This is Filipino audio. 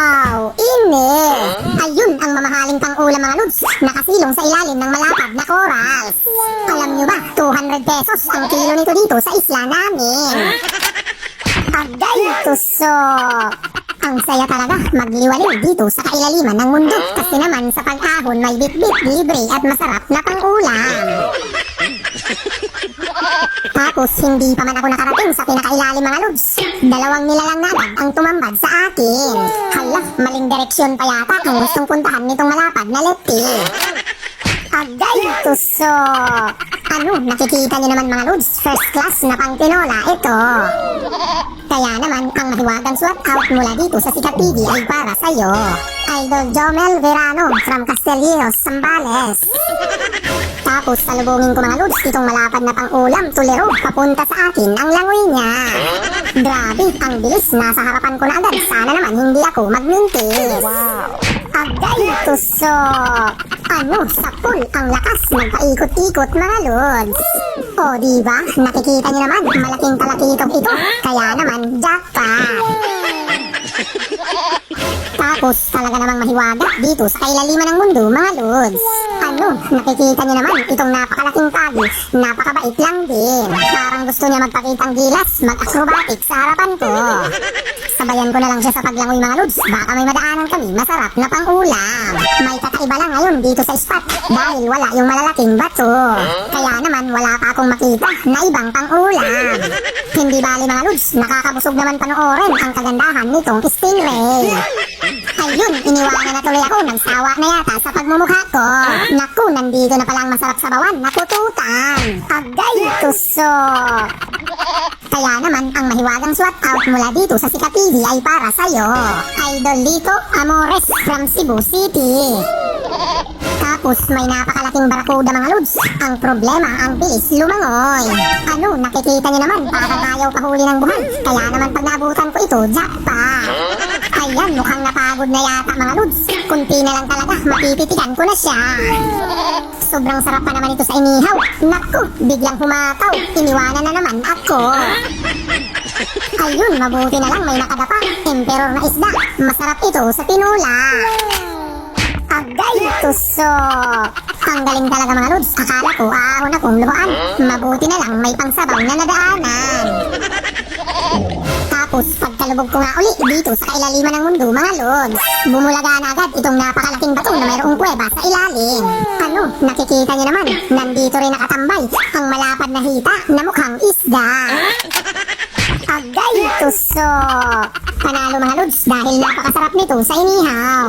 Aw, init! Ayun ang mamahaling pang-ulam mga lods, nakasilong sa ilalim ng malapad na corals. Alam nyo ba, 200 pesos ang kilo nito dito sa isla namin. Agay, tuso! Ang saya talaga magliwaliw dito sa kailaliman ng mundo kasi naman sa pag-ahon may bit-bit, libre at masarap na pang-ulam. Tapos hindi pa man ako nakarating sa pinakailalim mga lods. 2 nilalang nadan ang tumambad sa akin. Hala, maling direksyon pa yata ang gustong puntahan nitong malapad na lefty. Agay, tuso! Ano, nakikita niyo naman mga lods, first class na pang tinola ito. Kaya naman, ang mahiwagang swat out mula dito sa Sikat TV ay para sa'yo. Idol Jomel Verano from Castilleros, Zambales. Tapos salubungin ko mga lods, itong malapad na pang-ulam, tulero, papunta sa akin ang langoy niya. Grabe, ang bilis, nasa harapan ko na agad. Sana naman hindi ako magmintis. Wow! Agay, tuso! Ano, sa pool, ang lakas, nagpaikot-ikot mga lods. O diba, nakikita niyo naman, malaking kalakitong ito. Kaya naman, jackpot! Tapos talaga namang mahiwaga dito sa kailaliman ng mundo mga lods. Ano, nakikita niyo naman itong napakalaking tagi, napakabait lang din. Parang gusto niya magpakitang gilas, mag-acrobatic sa harapan ko. Sabayan ko na lang siya sa paglangoy mga lods, baka may madaanan kami masarap na pang-ulam. May kakaiba lang ngayon dito sa spot dahil wala yung malalaking bato. Kaya naman wala pa akong makita na ibang pang-ulam. Hindi bali mga lods, nakakabusog naman panoorin ang kagandahan nitong stingray. Ayun, iniwanan na tuloy ako, nagsawa na yata sa pagmumukha ko. Naku, nandito na palang masarap sa bawan, nakututan. Agay, tuso! Kaya naman, ang mahiwagang swat out mula dito sa Sikat TV ay para sa'yo. Idol Lito Amores from Cebu City. Tapos may napakalaking barakuda mga lods. Ang problema, ang bilis lumangoy. Ano, nakikita niyo naman, parang ayaw pahuli ng buhay. Kaya naman pag naabutan ko ito, jackpot. Ayan, mukhang napagod na yata mga lods. Kunti na lang talaga, mapipitikan ko na siya. Sobrang sarap pa naman ito sa inihaw. Naku, biglang humataw. Iniwanan na naman ako. Ayun, mabuti na lang may nakadapa. Emperor na isda. Masarap ito sa tinula. Agay, tuso! Ang galing talaga mga lods. Akala ko aahon akong lumaan. Mabuti na lang may pangsabaw na nadaanan. Tapos pagkalubog ko nga uli dito sa kailaliman ng mundo mga lods, bumulaga na agad itong napakalaking bato na mayroong kuweba sa ilalim. Ano, nakikita niyo naman, nandito rin nakatambay ang malapad na hita na mukhang isda. Agay, tuso! Panalo mga lods dahil napakasarap nito sa inihaw.